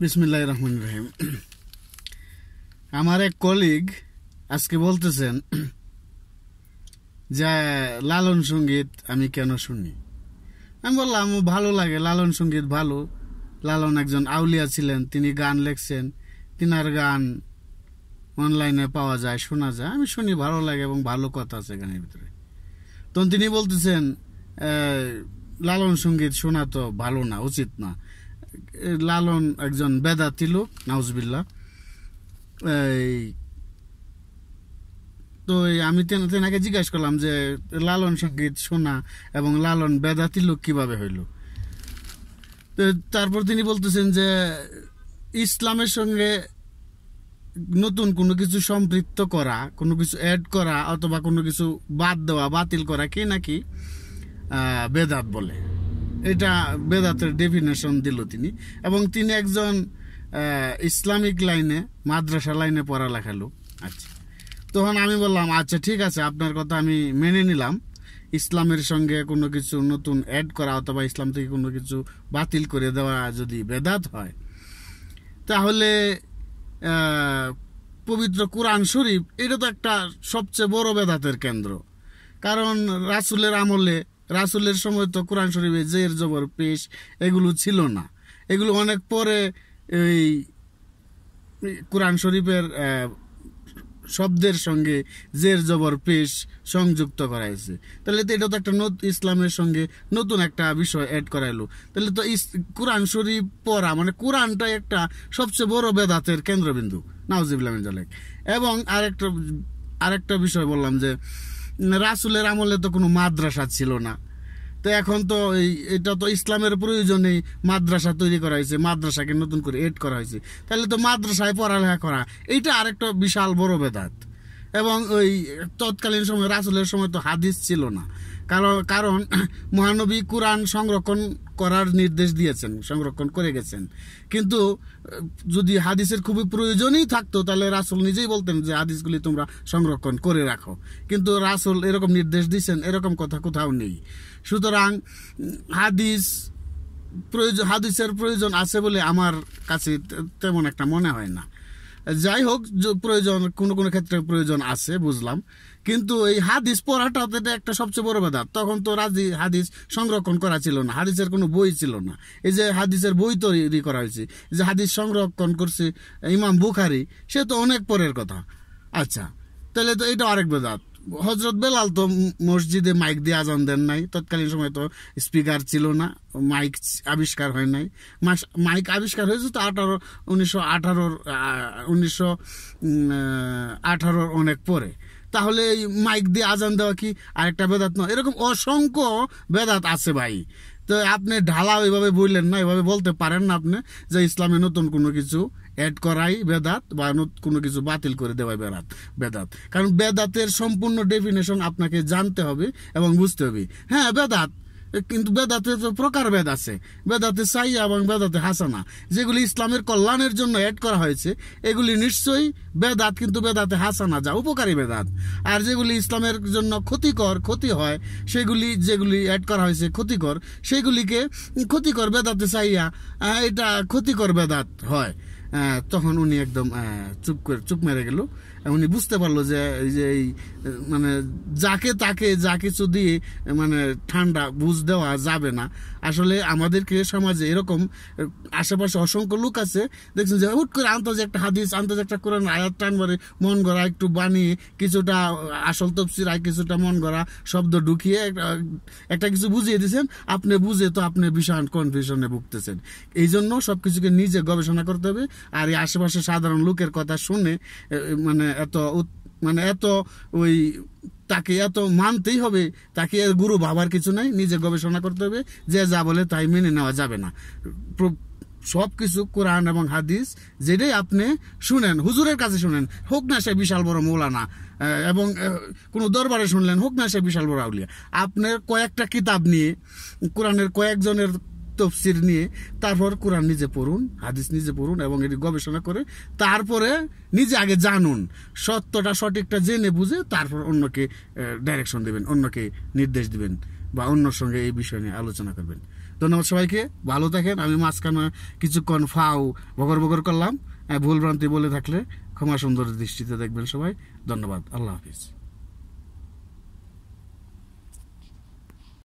বিসমিল্লাহির রহমানির রহিম। আমার এক কলিগ আজকে বলতেছেন যে লালন সঙ্গীত আমি কেন শুনি। আমি বললাম ভালো লাগে, লালন সঙ্গীত ভালো। লালন একজন আউলিয়া ছিলেন, তিনি গান লেখছেন, তিনার গান অনলাইনে পাওয়া যায়, শোনা যায়, আমি শুনি, ভালো লাগে এবং ভালো কথা আছে গানের ভিতরে। তখন তিনি বলতেছেন লালন সঙ্গীত শোনা তো ভালো না, উচিত না। লালন একজন বেদাতি লোক, নাউজুবিল্লাহ। তো আমি তেনাকে জিজ্ঞাসা করলাম যে লালন সঙ্গীত শোনা এবং লালন বেদাতি লোক কিভাবে হইল। তো তারপর তিনি বলতেছেন যে ইসলামের সঙ্গে নতুন কোনো কিছু সম্পৃক্ত করা, কোনো কিছু অ্যাড করা অথবা কোনো কিছু বাদ দেওয়া, বাতিল করা কে নাকি বেদাত বলে। এটা বেদাতের ডেফিনেশন দিল তিনি, এবং তিনি একজন ইসলামিক লাইনে, মাদ্রাসা লাইনে পড়ালেখা লোক। আচ্ছা, তখন আমি বললাম আচ্ছা ঠিক আছে, আপনার কথা আমি মেনে নিলাম। ইসলামের সঙ্গে কোনো কিছু নতুন অ্যাড করা অথবা ইসলাম থেকে কোনো কিছু বাতিল করে দেওয়া যদি বেদাত হয়, তাহলে পবিত্র কোরআন শরীফ এটা তো একটা সবচেয়ে বড় বেদাতের কেন্দ্র। কারণ রাসূলের আমলে, রাসূলের সময় তো কোরআন শরীফে জের জবর পেশ এগুলো ছিল না। এগুলো অনেক পরে এই কোরআন শরীফের শব্দের সঙ্গে জের জবর পেশ সংযুক্ত করাইছে। তাহলে তো এটা তো একটা ইসলামের সঙ্গে নতুন একটা বিষয় অ্যাড করাইলো। তাহলে তো কোরআন শরীফ পড়া মানে কোরআনটাই একটা সবচেয়ে বড় বেদাতের কেন্দ্রবিন্দু, নাউজুবিল্লাহ মিন যালিক। এবং আরেকটা বিষয় বললাম যে রাসূলের আমলে তো কোনো মাদ্রাসা ছিল না। তো এখন তো এটা তো ইসলামের প্রয়োজনেই মাদ্রাসা তৈরি করা হয়েছে, মাদ্রাসাকে নতুন করে এড করা হয়েছে। তাহলে তো মাদ্রাসায় পড়ালেখা করা এইটা আরেকটা বিশাল বড় বেদাত। এবং ওই তৎকালীন সময় রাসূলের সময় তো হাদিস ছিল না। কারণ মহানবী কোরআন সংরক্ষণ করার নির্দেশ দিয়েছেন, সংরক্ষণ করে গেছেন। কিন্তু যদি হাদিসের খুবই প্রয়োজনই থাকতো তাহলে রাসূল নিজেই বলতেন যে হাদিসগুলি তোমরা সংরক্ষণ করে রাখো। কিন্তু রাসূল এরকম নির্দেশ দিয়েছেন এরকম কথা কোথাও নেই। সুতরাং হাদিসের প্রয়োজন আছে বলে আমার কাছে তেমন একটা মনে হয় না। যাই হোক, প্রয়োজন কোনো কোনো ক্ষেত্রে প্রয়োজন আছে, বুঝলাম। কিন্তু এই হাদিস পড়াটা একটা সবচেয়ে বড় বেদাত। তখন তো হাদিস সংরক্ষণ করা ছিল না, হাদিসের কোনো বই ছিল না। এই যে হাদিসের বই তৈরি করা হয়েছে, যে হাদিস সংরক্ষণ করছে ইমাম বুখারী, সে তো অনেক পরের কথা। আচ্ছা, তাহলে তো এটা আরেক বেদাত। হযরত বেলাল তো মসজিদে মাইক দিয়ে আজান দেন নাই। তৎকালীন সময় তো স্পিকার ছিল না, মাইক আবিষ্কার হয় নাই। মাইক আবিষ্কার হয়েছে তো 1918 অনেক পরে। তাহলে এই মাইক দিয়ে আজান দেওয়া কি আরেকটা বেদাত নয়? এরকম অসংখ্য বেদাত আছে ভাই। তো আপনি ঢালা ওইভাবে বললেন না, এভাবে বলতে পারেন না আপনি যে ইসলামে নতুন কোনো কিছু অ্যাড করাই বেদাত বা কোনো কিছু বাতিল করে দেওয়াই বেদাত। কারণ বেদাতের সম্পূর্ণ ডেফিনেশন আপনাকে জানতে হবে এবং বুঝতে হবে। হ্যাঁ, বেদাত, কিন্তু বেদাতে তো প্রকারভেদ আছে। বেদাতে সাইয়া এবং বেদাতে হাসানা, যেগুলি ইসলামের কল্যাণের জন্য অ্যাড করা হয়েছে এগুলি নিশ্চয়ই বেদাত, কিন্তু বেদাতে হাসানা যা উপকারী বেদাত। আর যেগুলি ইসলামের জন্য ক্ষতি হয়, যেগুলি অ্যাড করা হয়েছে ক্ষতিকর, সেগুলিকে ক্ষতিকর বেদাতে সাইয়া এটা ক্ষতিকর বেদাত হয়। তখন উনি একদম চুপ মেরে গেল। উনি বুঝতে পারলো যে এই মানে যাকে তাকে যা কিছু দিয়ে মানে ঠান্ডা বুঝ দেওয়া যাবে না। আসলে আমাদেরকে সমাজে এরকম আশেপাশে অসংখ্য লোক আছে, দেখছেন যে হুট করে আন্তাজে একটা হাদিস, আন্তাজে একটা কোরআন আয়াত টান করে মন গড়া একটু বানিয়ে কিছুটা আসল তফসির আর কিছুটা মন গড়া শব্দ ঢুকিয়ে একটা কিছু বুঝিয়ে দিয়েছেন। আপনি বুঝে তো আপনি ভীষণ কনফিউশনে ভুগতেছেন। এই জন্য সবকিছুকে নিজে গবেষণা করতে হবে। আর এই আশেপাশে সাধারণ লোকের কথা শুনে এত ওই তাকে এত মানতেই হবে, তাকে গুরু ভাবার কিছু নাই। নিজে গবেষণা করতে হবে, যে যা বলে তাই মেনে নেওয়া যাবে না। সবকিছু কোরআন এবং হাদিস যেটাই আপনি শুনেন, হুজুরের কাছে শুনেন, হোক না সে বিশাল বড় মৌলানা, এবং কোনো দরবারে শুনলেন, হোক না সে বিশাল বড় আউলিয়া, আপনার কয়েকটা কিতাব নিয়ে, কোরআনের কয়েকজনের তফসির নিয়ে তারপর কোরআন নিজে পড়ুন, হাদিস নিজে পড়ুন এবং এটি গবেষণা করে তারপরে নিজে আগে জানুন, সঠিকটা জেনে বুঝে তারপর অন্যকে ডাইরেকশন দেবেন, অন্যকে নির্দেশ দিবেন বা অন্যর সঙ্গে এই বিষয় নিয়ে আলোচনা করবেন। ধন্যবাদ সবাইকে, ভালো থাকেন। আমি মাঝখানে কিছুক্ষণ ফাও বগর বগর করলাম, ভুল ভ্রান্তি বলে থাকলে ক্ষমা সুন্দর দৃষ্টিতে দেখবেন সবাই। ধন্যবাদ, আল্লাহ হাফিজ।